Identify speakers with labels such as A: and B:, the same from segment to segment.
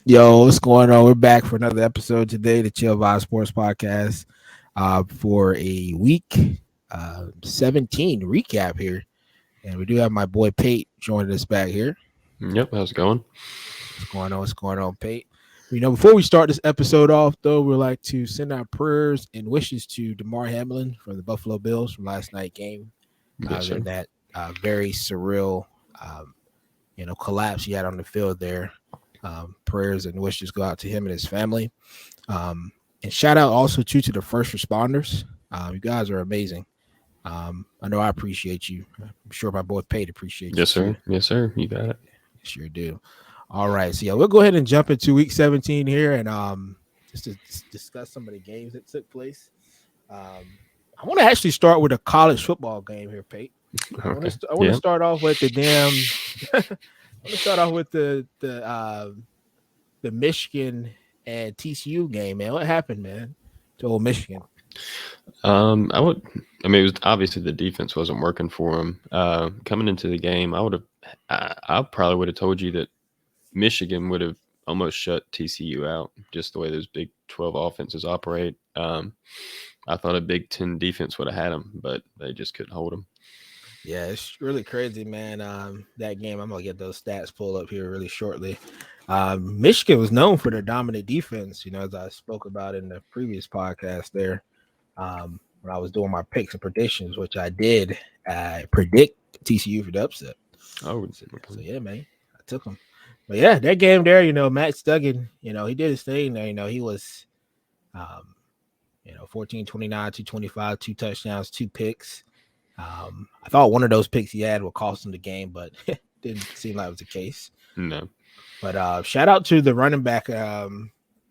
A: Yo, what's going on? We're back for another episode today, the Chill Vibe Sports Podcast, for a week 17 recap here. And we do have my boy Pate joining us back here.
B: Yep, how's it going?
A: What's going on? What's going on, Pate? Before we start this episode off, though, we'd like to send our prayers and wishes to Damar Hamlin from the Buffalo Bills from last night's game.
B: Yes,
A: In
B: sir.
A: that very surreal, collapse he had on the field there. Prayers and wishes go out to him and his family. And shout out also to the first responders. You guys are amazing. I know I appreciate you. I'm sure my boy Pate appreciates you
B: Yes,
A: too.
B: sir. Yes, sir. You got it.
A: Sure do. All right, so yeah, we'll go ahead and jump into week 17 here, and just to discuss some of the games that took place. I want to actually start with a college football game here, Pate. I want
B: Okay.
A: to I want to
B: Yeah.
A: start off with the damn. I want to start off with the Michigan and TCU game, man. What happened, man, to old Michigan?
B: I would. I mean, it was obviously the defense wasn't working for him. Coming into the game, I would have. I probably would have told you that Michigan would have almost shut TCU out, just the way those Big 12 offenses operate. I thought a Big 10 defense would have had them, but they just couldn't hold them.
A: Yeah, it's really crazy, man. That game, I'm gonna get those stats pulled up here really shortly. Michigan was known for their dominant defense, as I spoke about in the previous podcast there. When I was doing my picks and predictions, which I did predict TCU for the upset.
B: Oh,
A: So yeah, man, I took them. But yeah, that game there, Matt Duggan, he did his thing there. He was, um, 14, 29, 225, two touchdowns, two picks. I thought one of those picks he had would cost him the game, but didn't seem like it was the case.
B: no.
A: But shout out to the running back,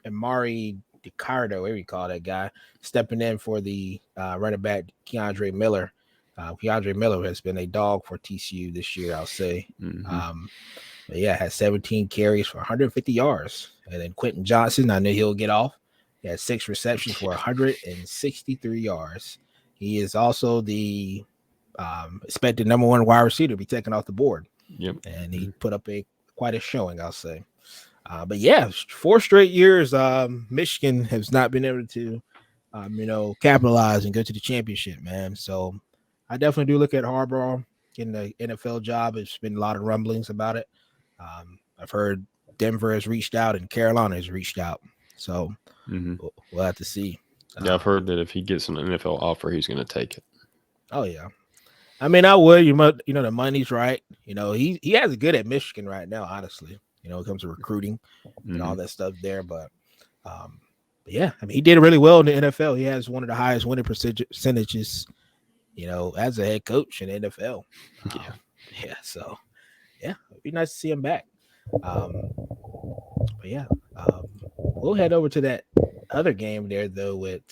A: Amari DiCardo, whatever you call that guy, stepping in for the running back Keandre Miller. Keandre Miller has been a dog for TCU this year, I'll say.
B: Mm-hmm.
A: But yeah, had 17 carries for 150 yards. And then Quentin Johnson, I knew he'll get off. He had 6 receptions for 163 yards. He is also the expected number one wide receiver to be taken off the board.
B: Yep.
A: And he put up quite a showing, I'll say. But yeah, 4 straight years, Michigan has not been able to, capitalize and go to the championship, man. So I definitely do look at Harbaugh getting the NFL job. There's been a lot of rumblings about it. I've heard Denver has reached out and Carolina has reached out. So
B: Mm-hmm.
A: we'll have to see.
B: Yeah, I've heard that if he gets an NFL offer, he's going to take it.
A: Oh yeah. I mean, I would. The money's right. He has it good at Michigan right now. Honestly, when it comes to recruiting and all
B: Mm-hmm.
A: that stuff there. But yeah, I mean, he did really well in the NFL. He has one of the highest winning percentages, as a head coach in the NFL.
B: Yeah.
A: Yeah. So yeah, it'd be nice to see him back. Um, but yeah, we'll head over to that other game there though with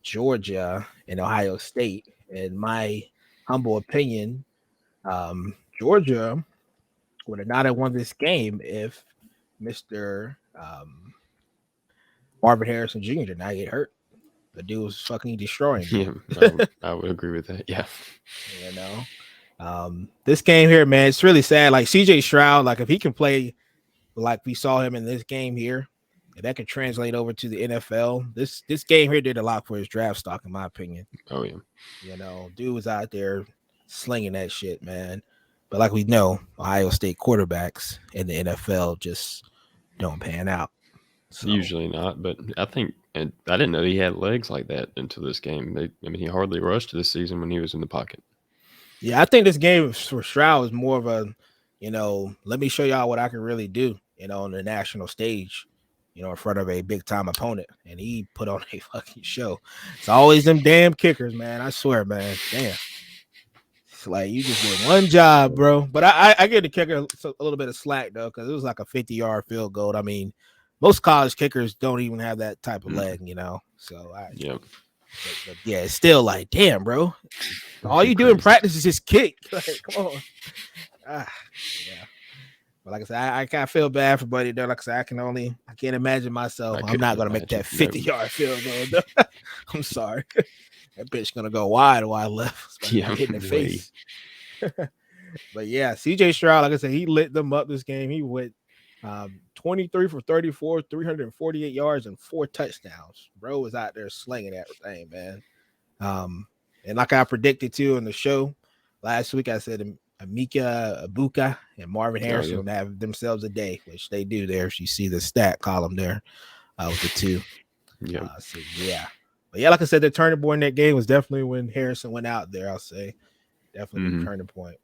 A: Georgia and Ohio State. In my humble opinion, Georgia would have not have won this game if Mr. Marvin Harrison Jr. did not get hurt. The dude was fucking destroying him.
B: Yeah, I would agree with that. Yeah.
A: You know, this game here, man, it's really sad. Like CJ Stroud, like if he can play like we saw him in this game here, if that could translate over to the NFL, this game here did a lot for his draft stock, in my opinion.
B: Oh, yeah.
A: Dude was out there slinging that shit, man. But like we know, Ohio State quarterbacks in the NFL just don't pan out. So,
B: Usually not, but I think and I didn't know he had legs like that until this game. He hardly rushed this season when he was in the pocket.
A: yeah, I think this game for Stroud is more of a, let me show y'all what I can really do, on the national stage, in front of a big time opponent. And he put on a fucking show. It's always them damn kickers, man. I swear, man. Damn. It's like you just did one job, bro. But I give the kicker a little bit of slack though, because it was like a 50-yard field goal. I mean, most college kickers don't even have that type of leg, So
B: Yeah.
A: but yeah, it's still like, damn, bro. All you do in practice is just kick. Like, come on. Yeah. But like I said, I kind of feel bad for Buddy though. Like I said, I can't imagine myself. I'm not gonna make that 50-yard field goal. No. I'm sorry. That bitch gonna go wide left.
B: Yeah,
A: hitting the face. But yeah, CJ Stroud, like I said, he lit them up this game. He went 23 for 34, 348 yards, and 4 touchdowns. Bro was out there slinging that thing, man. And like I predicted too in the show last week, I said Amika Abuka and Marvin Harrison would have themselves a day, which they do there. If you see the stat column there with the two.
B: Yeah.
A: So yeah. But yeah, like I said, the turning point in that game was definitely when Harrison went out there, I'll say. Definitely the turning point.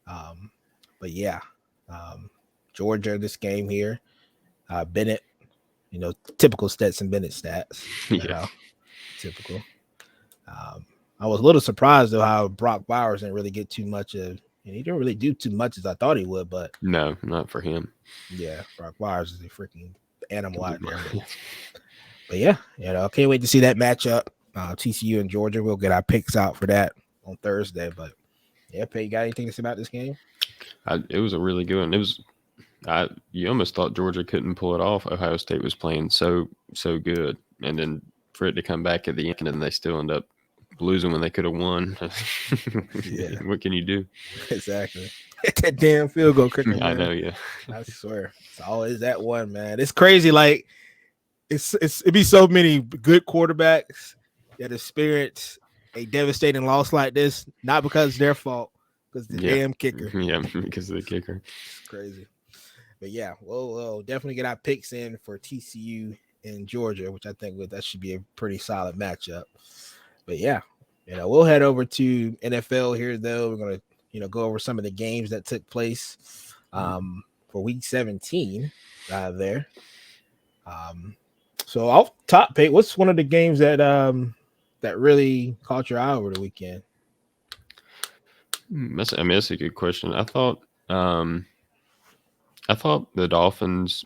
A: But yeah. Georgia, this game here. Bennett, typical Stetson Bennett stats.
B: Yeah.
A: Typical. I was a little surprised though how Brock Bowers didn't really get too much of, and he didn't really do too much as I thought he would. But
B: no, not for him.
A: Yeah, Brock Bowers is a freaking animal out there. But yeah, I can't wait to see that matchup. TCU and Georgia. We'll get our picks out for that on Thursday. But yeah, Pay, you got anything to say about this game?
B: It was a really good one. It was. You almost thought Georgia couldn't pull it off. Ohio State was playing so good, and then for it to come back at the end, and they still end up losing when they could have won.
A: Yeah.
B: What can you do?
A: Exactly. That damn field goal kicker.
B: I know, yeah.
A: I swear. It's always that one, man. It's crazy. Like it'd be so many good quarterbacks that experience a devastating loss like this, not because it's their fault, because the damn kicker.
B: Yeah, because of the kicker.
A: It's crazy. But yeah, we'll definitely get our picks in for TCU and Georgia, which I think that should be a pretty solid matchup. But yeah, we'll head over to NFL here, though. We're going to, go over some of the games that took place for week 17 there. So off top, Pate, what's one of the games that that really caught your eye over the weekend?
B: That's a good question. I thought the Dolphins,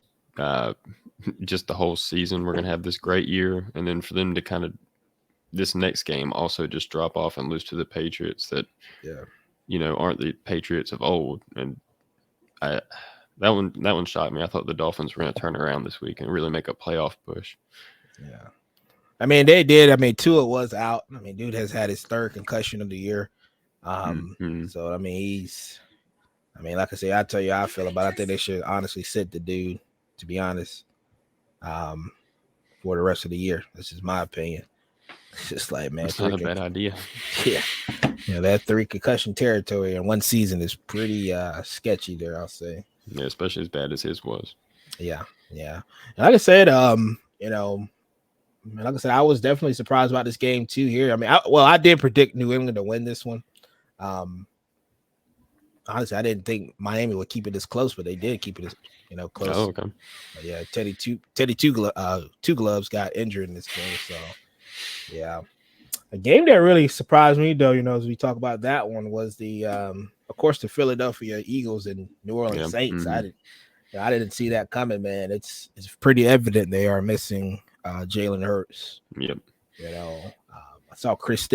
B: just the whole season, we're going to have this great year. And then for them to kind of this next game also just drop off and lose to the Patriots that, aren't the Patriots of old. And that one shocked me. I thought the Dolphins were going to turn around this week and really make a playoff push.
A: Yeah. I mean, they did. I mean, Tua was out. I mean, dude has had his third concussion of the year. So, I mean, like I say, I tell you how I feel about it. I think they should honestly sit the dude, to be honest, for the rest of the year. This is my opinion. It's just like, man.
B: It's not a bad idea.
A: Yeah. That 3 concussion territory in one season is pretty sketchy there, I'll say.
B: Yeah, especially as bad as his was.
A: Yeah. And like I said, like I said, I was definitely surprised about this game too here. I mean, I did predict New England to win this one. Honestly, I didn't think Miami would keep it this close, but they did keep it close.
B: Oh, okay.
A: But yeah, Teddy Two Gloves got injured in this game, so yeah. A game that really surprised me, though, as we talk about that one, was the of course, the Philadelphia Eagles and New Orleans Saints. Mm-hmm. I didn't see that coming, man. It's pretty evident they are missing Jalen Hurts.
B: Yep.
A: I saw Chris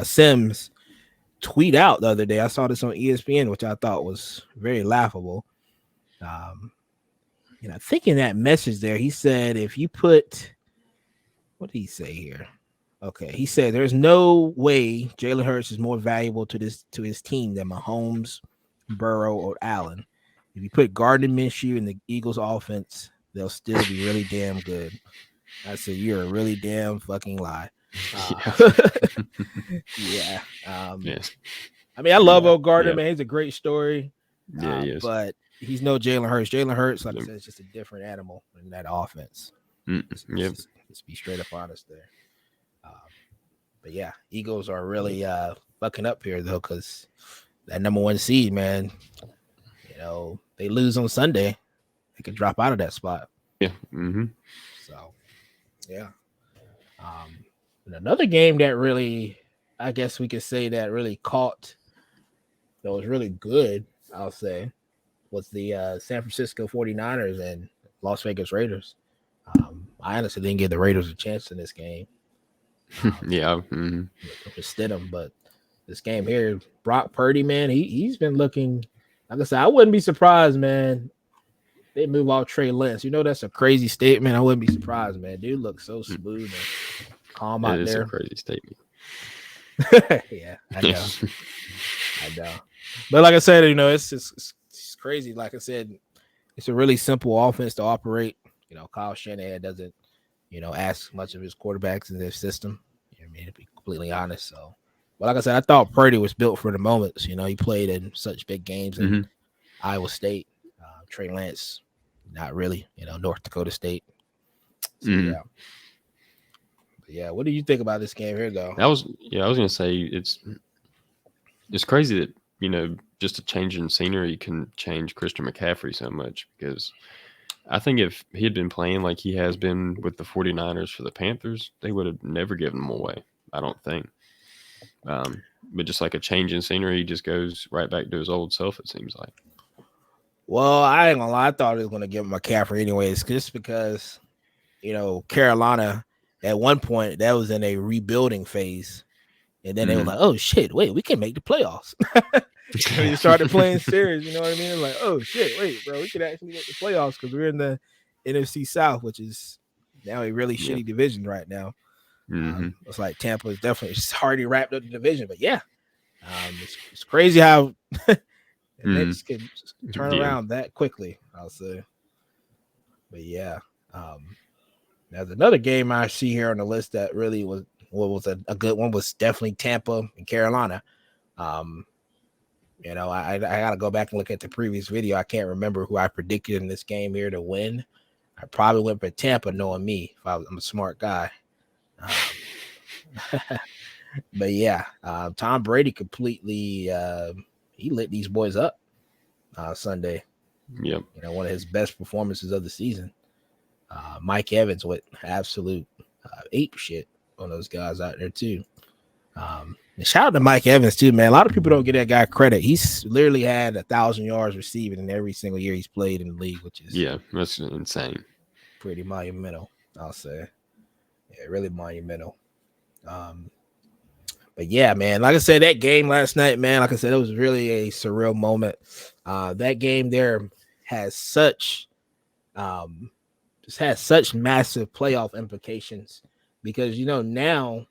A: Sims tweet out the other day. I saw this on ESPN, which I thought was very laughable. I think in that message there, he said, if you put, what did he say here? Okay, he said there's no way Jalen Hurts is more valuable to his team than Mahomes, Burrow, or Allen. If you put Gardner Minshew in the Eagles offense, they'll still be really damn good. I said, you're a really damn fucking lie. Yeah.
B: Yes.
A: I mean, I love old Gardner, man. He's a great story.
B: Yeah, he is.
A: But he's no Jalen Hurts. Jalen Hurts, like I said, is just a different animal in that offense. Let's be straight up honest there. But yeah, Eagles are really fucking up here though, because that number 1 seed, man. They lose on Sunday, they could drop out of that spot.
B: Yeah. Mm-hmm.
A: So, yeah. And another game that really, I guess we could say that really caught, that was really good, I'll say, was the San Francisco 49ers and Las Vegas Raiders. I honestly didn't give the Raiders a chance in this game.
B: Yeah. Mm-hmm.
A: Stidham, but this game here, Brock Purdy, man, he's been looking, like I said, I wouldn't be surprised, man. They move off Trey Lance. That's a crazy statement. I wouldn't be surprised, man. Dude looks so smooth and calm out there. It is
B: a crazy statement.
A: Yeah, I know. I know. But like I said, it's crazy. Like I said, it's a really simple offense to operate. Kyle Shanahan doesn't, ask much of his quarterbacks in their system. I mean, to be completely honest. So, but like I said, I thought Purdy was built for the moments. He played in such big games in
B: Mm-hmm.
A: Iowa State. Trey Lance, not really. North Dakota State. So
B: Mm-hmm.
A: yeah, but yeah. What do you think about this game here, though?
B: I was gonna say it's crazy that just a change in scenery can change Christian McCaffrey so much, because I think if he had been playing like he has been with the 49ers for the Panthers, they would have never given him away. I don't think. But just like a change in scenery, he just goes right back to his old self, it seems like.
A: Well, I ain't gonna lie. I thought he was gonna give him McCaffrey anyways, just because Carolina at one point that was in a rebuilding phase, and then they were
B: Mm-hmm.
A: like, "Oh shit, wait, we can make the playoffs." They started playing serious. You know what I mean? Like, oh shit, wait, bro, we could actually make the playoffs because we're in the NFC South, which is now a really
B: Yeah.
A: shitty division right now.
B: Mm-hmm.
A: It's like Tampa is definitely already wrapped up the division, but yeah, it's crazy how events can turn
B: Yeah.
A: around that quickly. I'll say, but yeah. There's another game I see here on the list that really was a good one, was definitely Tampa and Carolina. I gotta go back and look at the previous video. I can't remember who I predicted in this game here to win. I probably went for Tampa, knowing me. I'm a smart guy. But yeah, Tom Brady completely he lit these boys up Sunday.
B: Yep.
A: One of his best performances of the season. Mike Evans with absolute ape shit on those guys out there too. And shout out to Mike Evans too, man. A lot of people don't get that guy credit. He's literally had 1,000 yards receiving in every single year he's played in the league, which is
B: that's insane.
A: pretty monumental. I'll say, yeah, really monumental. But yeah, man, like I said, that game last night, man, like I said, it was really a surreal moment. That game there has such just has such massive playoff implications, because now,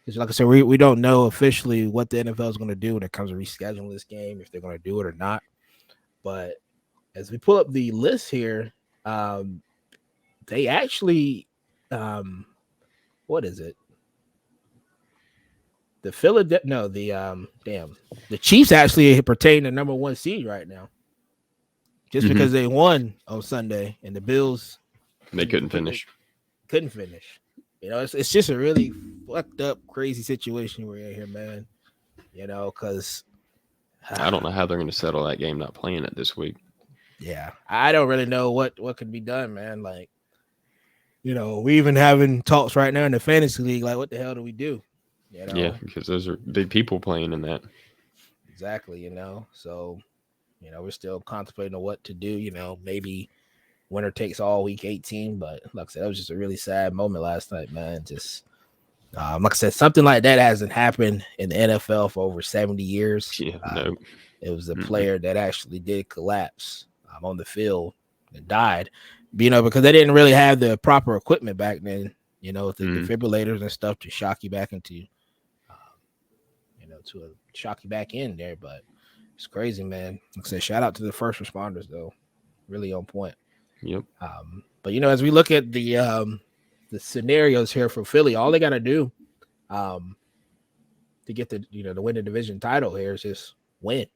A: because like I said, we don't know officially what the NFL is going to do when it comes to rescheduling this game, if they're going to do it or not. But as we pull up the list here, they actually, what is it? The Philadelphia, no, the Chiefs actually pertain to number one seed right now, just because they won on Sunday, and the Bills
B: They couldn't finish.
A: Couldn't finish. It's just a really fucked up, crazy situation we're in here, man. Because
B: I don't know how they're going to settle that game not playing it this week.
A: Yeah, I don't really know what could be done, man. Like, we even having talks right now in the fantasy league. Like, what the hell do we do?
B: Yeah, because those are big people playing in that.
A: Exactly. So, we're still contemplating on what to do. Maybe winner takes all week 18. But like I said, that was just a really sad moment last night, man. Just like I said, something like that hasn't happened in the NFL for over 70 years.
B: Yeah, no.
A: It was a player that actually did collapse on the field and died, because they didn't really have the proper equipment back then, with the defibrillators and stuff to shock you back into, shock you back in there. But it's crazy, man. Like I said, shout out to the first responders, though. Really on point.
B: Yep.
A: But as we look at the scenarios here for Philly, all they got to do to get the to win the division title here is just win.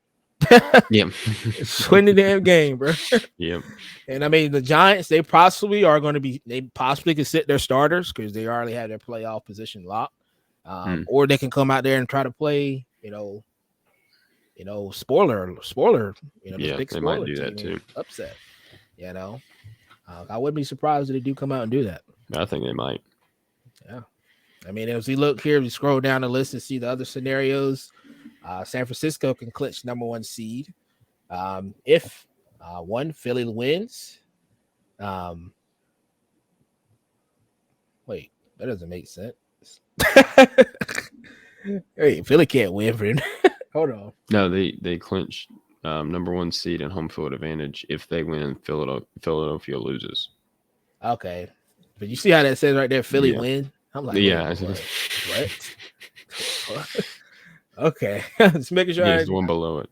B: Yeah.
A: Just win the damn game, bro.
B: Yep.
A: And I mean, the Giants, they possibly could sit their starters because they already have their playoff position locked. Or they can come out there and try to play, spoiler,
B: yeah,
A: big
B: they might do that too.
A: Upset, I wouldn't be surprised if they do come out and do that.
B: I think they might.
A: Yeah. I mean, as we look here, we scroll down the list and see the other scenarios. San Francisco can clinch number one seed if Philly wins. Wait, that doesn't make sense. Hey, Philly can't win for him. Hold on.
B: No, they clinch number one seed and home field advantage if they win and Philadelphia loses.
A: Okay, but you see how that says right there, Philly win. I'm like,
B: yeah.
A: What? Okay, just making sure.
B: Yeah, it's the one below it.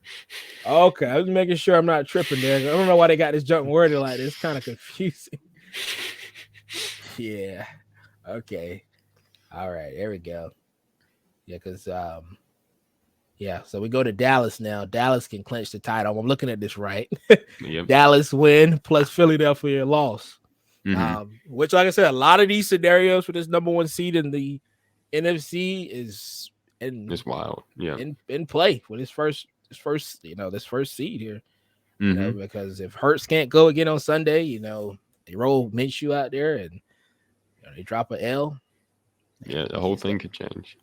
A: Okay, I was making sure I'm not tripping there. I don't know why they got this junk worded like this. It's kind of confusing. Yeah. Okay. All right. There we go. Yeah, because yeah. So we go to Dallas now. Dallas can clinch the title. I'm looking at this right.
B: Yep.
A: Dallas win plus Philadelphia loss.
B: Mm-hmm.
A: Which, like I said, a lot of these scenarios for this number one seed in the NFC is
B: It's wild. Yeah.
A: in play for this first this first seed here.
B: Mm-hmm.
A: Because if Hurts can't go again on Sunday, they roll Minshew out there and they drop a L.
B: Yeah, the whole thing could change.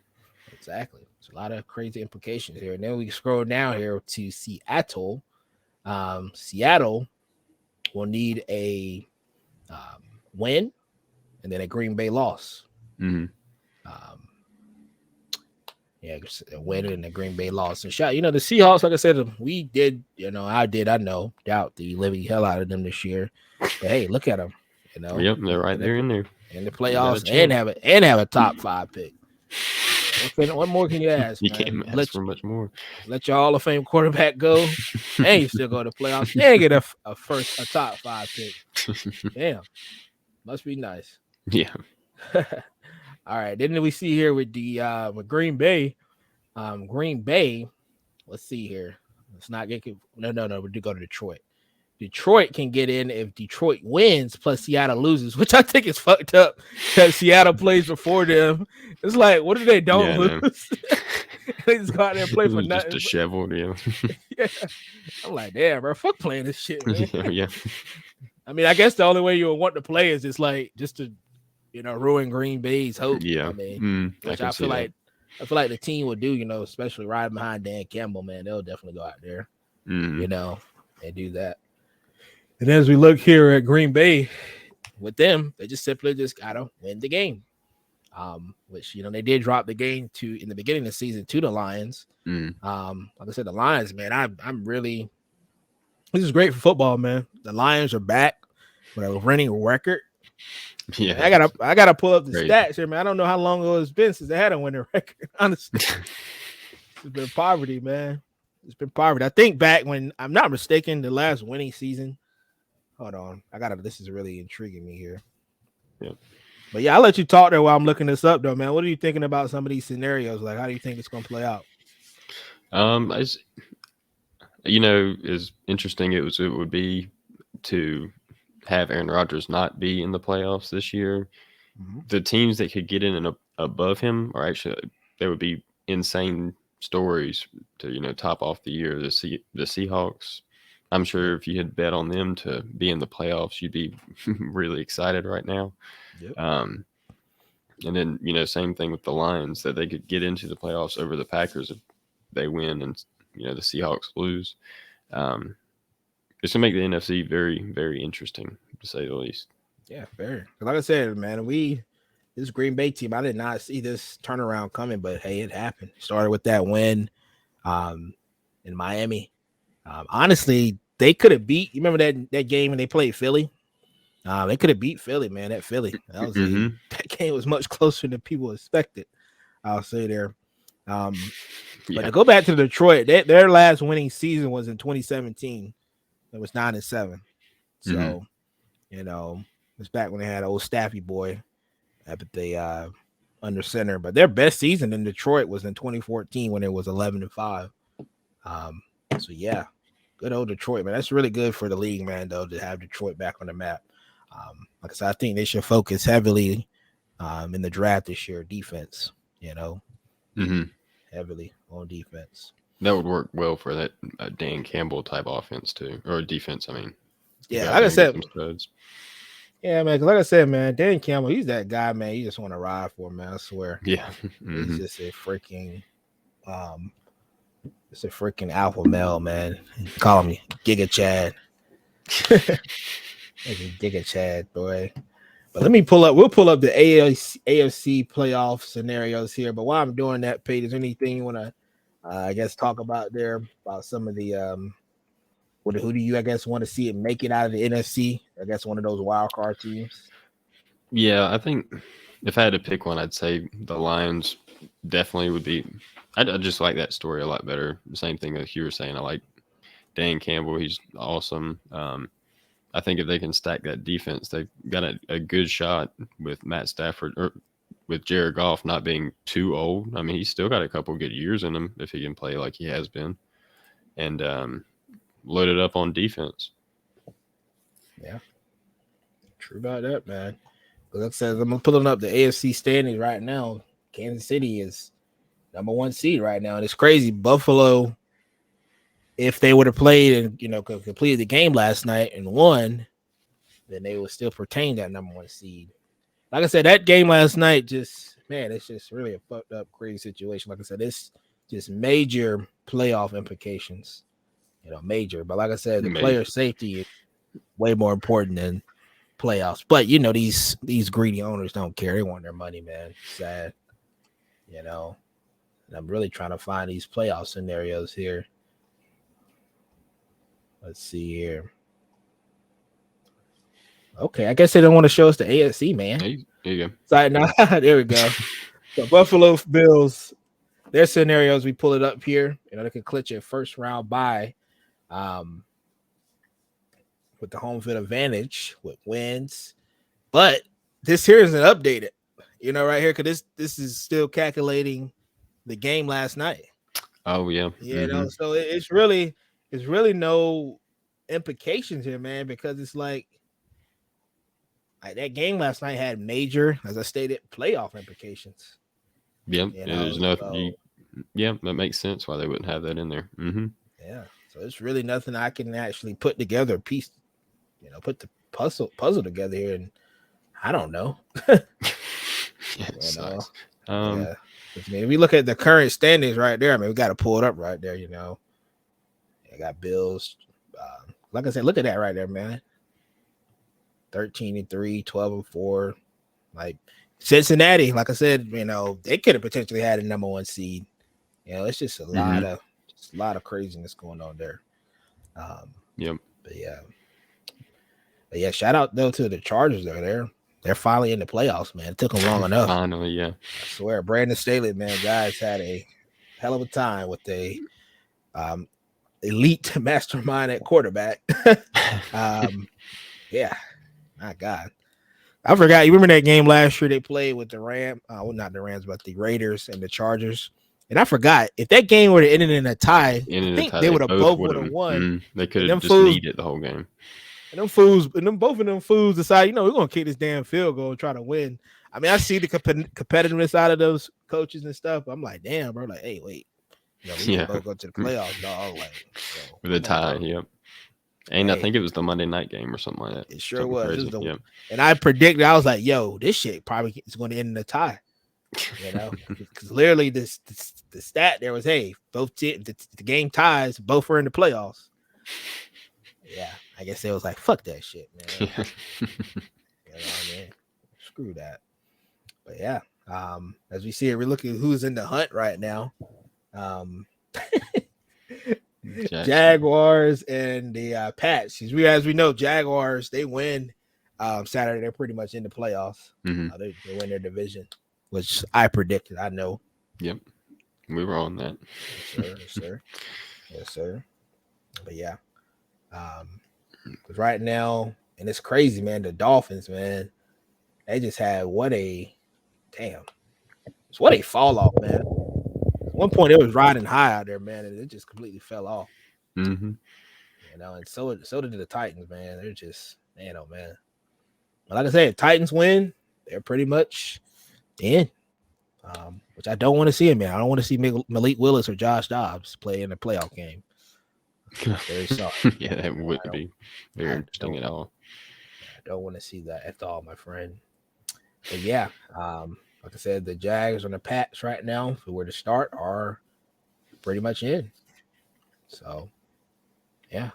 A: Exactly. There's a lot of crazy implications here. And then we scroll down here to Seattle. Seattle will need a win and then a Green Bay loss.
B: Mm-hmm.
A: Yeah, a win and a Green Bay loss. And the Seahawks, like I said, we did, I know, doubt the living hell out of them this year. But hey, look at them.
B: Yep, they're right there in there.
A: In the playoffs and have a top 5 pick. What more can you ask?
B: You
A: man?
B: can't ask for much more.
A: Let your Hall of Fame quarterback go, and you still go to playoffs and get a top 5 pick. Damn, must be nice.
B: Yeah.
A: All right, then we see here with the with Green Bay. Green Bay. Let's see here. Let's not get no. We do go to Detroit. Detroit can get in if Detroit wins plus Seattle loses, which I think is fucked up because Seattle plays before them. It's like, what if they don't lose? They just go out there and play for nothing.
B: Just disheveled, yeah.
A: Yeah. I'm like, damn, bro, fuck playing this shit, man.
B: Yeah.
A: I mean, I guess the only way you would want to play is just to, ruin Green Bay's hope.
B: Yeah.
A: I mean, which I feel like the team would do, especially riding behind Dan Campbell, man. They'll definitely go out there, and do that. And as we look here at Green Bay, with them, they just simply gotta win the game. Which they did drop the game in the beginning of the season to the Lions. Like I said, the Lions, man, I'm really. This is great for football, man. The Lions are back with a winning record.
B: Yeah,
A: I gotta pull up the stats here, man. I don't know how long ago it's been since they had a winning record. Honestly, it's been poverty, man. It's been poverty. I think back when I'm not mistaken, the last winning season. Hold on, this is really intriguing me here.
B: Yeah,
A: but yeah, I'll let you talk there while I'm looking this up, though, man. What are you thinking about some of these scenarios? Like, how do you think it's gonna play out?
B: As interesting it would be to have Aaron Rodgers not be in the playoffs this year. Mm-hmm. The teams that could get in and above him are actually, there would be insane stories to top off the year. The Seahawks, I'm sure if you had bet on them to be in the playoffs, you'd be really excited right now.
A: Yep.
B: And then same thing with the Lions, that they could get into the playoffs over the Packers if they win and the Seahawks lose. It's gonna make the NFC very, very interesting, to say the least.
A: Yeah, fair. Like I said, man, this Green Bay team, I did not see this turnaround coming, but hey, it happened. Started with that win in Miami. Honestly, they could have beat. You remember that game when they played Philly? They could have beat Philly, man. That Philly, that game was much closer than people expected. I'll say there. But to go back to Detroit, their last winning season was in 2017. It was 9-7. So, it's back when they had old Staffy boy up at the under center. But their best season in Detroit was in 2014 when it was 11-5. So yeah, good old Detroit, man. That's really good for the league, man, though, to have Detroit back on the map. Like I said, I think they should focus heavily in the draft this year, defense, heavily on defense.
B: That would work well for that Dan Campbell type offense too, or defense. I mean,
A: yeah, like I said, yeah, man. Like I said, man, Dan Campbell, he's that guy, man. You just want to ride for him, man. I swear.
B: Yeah,
A: he's just a freaking, it's a freaking alpha male, man. Call him Giga Chad. Giga Chad, boy. But we'll pull up the AFC playoff scenarios here. But while I'm doing that, Pete, is there anything you want to, I guess, talk about there about some of the, who do you, I guess, want to see it make it out of the NFC? I guess one of those wild card teams.
B: Yeah, I think if I had to pick one, I'd say the Lions definitely would be I just like that story a lot better. The same thing that you were saying. I like Dan Campbell. He's awesome. I think if they can stack that defense, they've got a good shot with Matt Stafford or with Jared Goff not being too old. I mean, he's still got a couple good years in him if he can play like he has been, and loaded up on defense.
A: Yeah, true about that, man. Like I said, I'm pulling up the AFC standings right now. Kansas City is number 1 seed right now, and it's crazy. Buffalo, if they would have played and completed the game last night and won, then they would still pertain that number 1 seed. Like I said, that game last night, it's just really a fucked up, crazy situation. Like I said, it's just major playoff implications, major. But like I said, the player safety is way more important than playoffs. But these greedy owners don't care. They want their money, man. Sad, And I'm really trying to find these playoff scenarios here. Let's see here. Okay, I guess they don't want to show us the AFC, man.
B: There you go.
A: Sorry, no, there we go. So Buffalo Bills, their scenarios, we pull it up here. They can clinch a first round bye with the home field advantage with wins. But this here isn't updated, right here, because this is still calculating the game last night.
B: Oh yeah.
A: So it's really no implications here, man, because it's like that game last night had major, as I stated, playoff implications.
B: Yeah, there's nothing. That makes sense why they wouldn't have that in there. Mm-hmm.
A: Yeah, so it's really nothing I can actually put together a piece, put the puzzle together here, and I don't know.
B: Sucks.
A: Yeah. If we look at the current standings right there, we got to pull it up right there. I got Bills. Like I said, look at that right there, man. 13-3, 12-4. Like Cincinnati, like I said, they could have potentially had a number 1 seed. It's just a lot of craziness going on there.
B: Yep.
A: But yeah, shout out though to the Chargers though. They're finally in the playoffs, man. It took them long enough.
B: Finally, yeah.
A: I swear, Brandon Staley, man, guys had a hell of a time with a elite mastermind at quarterback. Yeah. My God. I forgot. You remember that game last year they played with the Rams? Not the Rams, but the Raiders and the Chargers. And I forgot, if that game would have ended in a tie, I think they would have both won.
B: They could have just needed the whole game.
A: And both of them fools decide, we're going to kick this damn field goal and try to win. I mean, I see the competitiveness out of those coaches and stuff. I'm like, damn, bro. Like, hey, wait. We can both go to the playoffs, dog. Like,
B: with a tie, yep. And I think it was the Monday night game or something like that.
A: It sure was. And I predicted, I was like, yo, this shit probably is going to end in a tie. Because literally the stat there was, hey, both the game ties, both were in the playoffs. Yeah, I guess it was like, fuck that shit, man. Man. Screw that. But yeah, as we see it, we're looking at who's in the hunt right now. Jaguars and the Pats. As we know, Jaguars, they win Saturday. They're pretty much in the playoffs.
B: Mm-hmm.
A: They win their division, which I predicted. I know.
B: Yep, we were on that.
A: Yes, sir. But yeah, because right now, and it's crazy, man. The Dolphins, man, they just had what a fall off, man. At one point, it was riding high out there, man, and it just completely fell off.
B: Mm-hmm.
A: And so did the Titans, man. They're just, man, oh man. But like I said, if Titans win, they're pretty much in. Which I don't want to see him, man. I don't want to see Malik Willis or Josh Dobbs play in a playoff game. Very sorry.
B: Yeah, that would be very interesting at all.
A: I don't want to see that at all, my friend. But yeah, like I said, the Jags and the Pats right now, if we were to start, are pretty much in. So, yeah.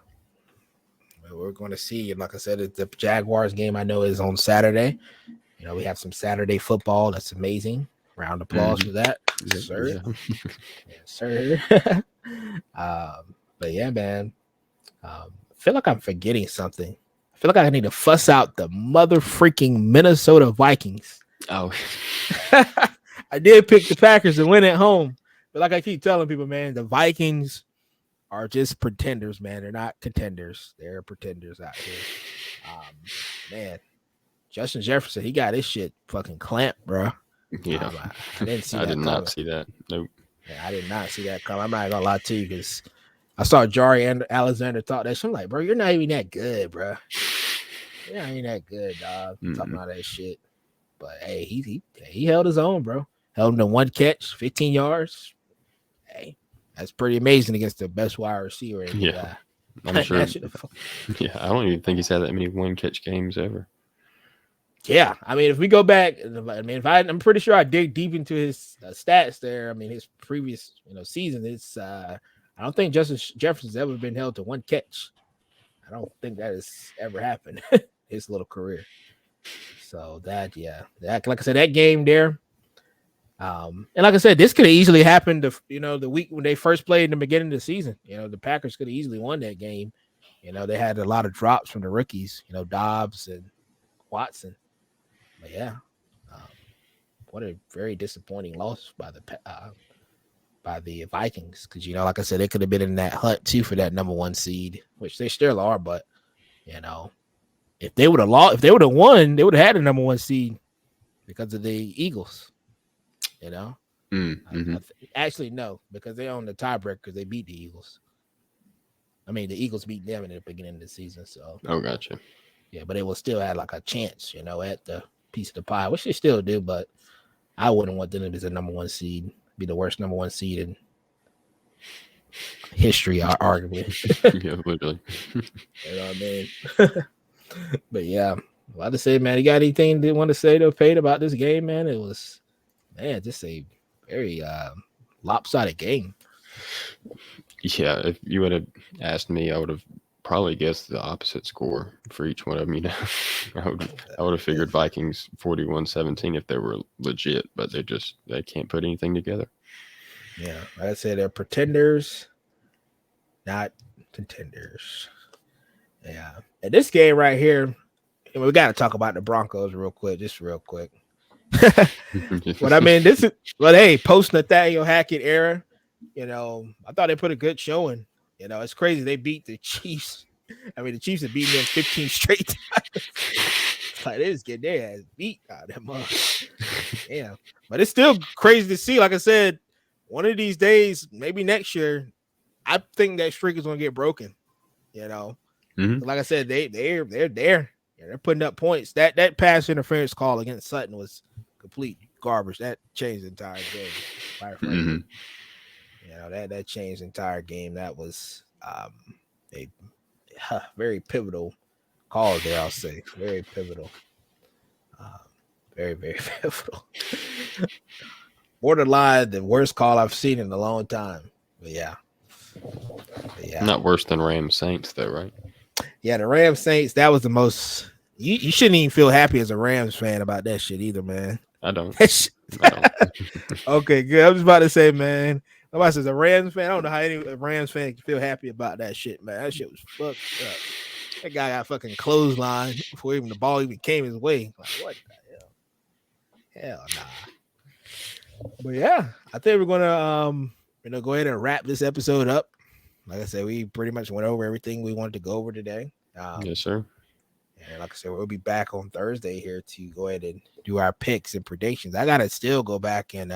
A: We're going to see. And like I said, the Jaguars game I know is on Saturday. We have some Saturday football. That's amazing. Round of applause for that. Yes, sir. Yeah. Yes, sir. But yeah, man. I feel like I'm forgetting something. I feel like I need to fuss out the mother freaking Minnesota Vikings.
B: Oh.
A: I did pick the Packers to win at home, But like I keep telling people, man, the Vikings are just pretenders, man. They're not contenders. They're pretenders out here. Man, Justin Jefferson, he got his shit fucking clamped, bro.
B: Yeah,
A: I didn't see
B: I
A: that
B: did
A: coming.
B: not see that. Nope.
A: Yeah, I did not see that coming. I'm not gonna lie to you because I saw Jari and Alexander talk that shit. I'm like, bro, you're not even that good, bro. You're not even that good, dog. Talking about that shit. But hey, he held his own, bro. Held him to 1 catch, 15 yards. Hey, that's pretty amazing against the best wide receiver in the guy.
B: I'm sure. Yeah, I don't even think he's had that many 1-catch games ever.
A: Yeah, I mean, if we go back, I'm pretty sure I dig deep into his stats there. I mean, his previous, season. It's I don't think Justin Jefferson's ever been held to 1 catch. I don't think that has ever happened his little career. So that like I said, that game there. And like I said, this could have easily happened. The week when they first played in the beginning of the season, the Packers could have easily won that game. They had a lot of drops from the rookies. Dobbs and Watson. But yeah, what a very disappointing loss by the Vikings because like I said, they could have been in that hunt too for that number 1 seed, which they still are. But if they would have lost, if they would have won, they would have had a number 1 seed because of the Eagles. Actually no, because they own the tiebreaker because they beat the Eagles. I mean, the Eagles beat them in the beginning of the season. So
B: gotcha.
A: Yeah, but they will still have like a chance, at the piece of the pie, which they still do, but I wouldn't want them as a number 1 seed, be the worst number 1 seed in history, arguably.
B: Yeah, literally.
A: You know what I mean? But yeah, like I say, man, you got anything you want to say to Pate about this game, man? It was, just a very lopsided game.
B: Yeah, if you would have asked me, I would have probably guessed the opposite score for each one of them. I would have figured Vikings 41-17 if they were legit, but they can't put anything together.
A: Yeah, like I said, they're pretenders, not contenders. Yeah, and this game right here, we got to talk about the Broncos real quick. But I mean, hey, post Nathaniel Hackett era, I thought they put a good showing. It's crazy they beat the Chiefs. I mean, the Chiefs have beaten them 15 straight times. Like they just get their ass beat out of them. Yeah, but it's still crazy to see. Like I said, one of these days, maybe next year, I think that streak is gonna get broken. Like I said, they're there. Yeah, they're putting up points. That pass interference call against Sutton was complete garbage. That changed the entire game. That changed the entire game. That was a very pivotal call there, I'll say. Very pivotal. Very, very pivotal. Borderline the worst call I've seen in a long time. But yeah.
B: Not worse than Rams Saints, though, right?
A: Yeah, the Rams Saints, that was the most. You shouldn't even feel happy as a Rams fan about that shit either, man.
B: I don't.
A: Okay, good. I was about to say, man. Nobody says a Rams fan. I don't know how any Rams fan can feel happy about that shit, man. That shit was fucked up. That guy got fucking clothesline before even the ball even came his way. Like, what the hell? Hell nah. But yeah, I think we're gonna go ahead and wrap this episode up. Like I said, we pretty much went over everything we wanted to go over today.
B: Yes, sir.
A: And like I said, we'll be back on Thursday here to go ahead and do our picks and predictions. I gotta still go back and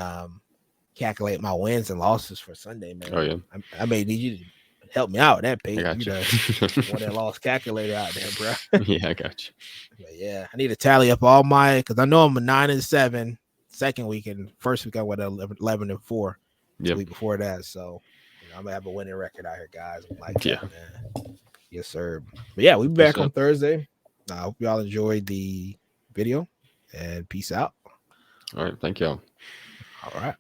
A: calculate my wins and losses for Sunday, man.
B: Oh yeah.
A: I may need you to help me out with that page.
B: I got you.
A: One that lost calculator out there, bro.
B: Yeah, I got you.
A: But yeah, I need to tally up all my because I know I'm a 9-7 second week, and first week I went 11-4. The week before that, so I'm gonna have a winning record out here, guys. That, man. Yes, sir. But yeah, we'll be back on Thursday. I hope y'all enjoyed the video, and peace out.
B: All right, thank y'all.
A: All right.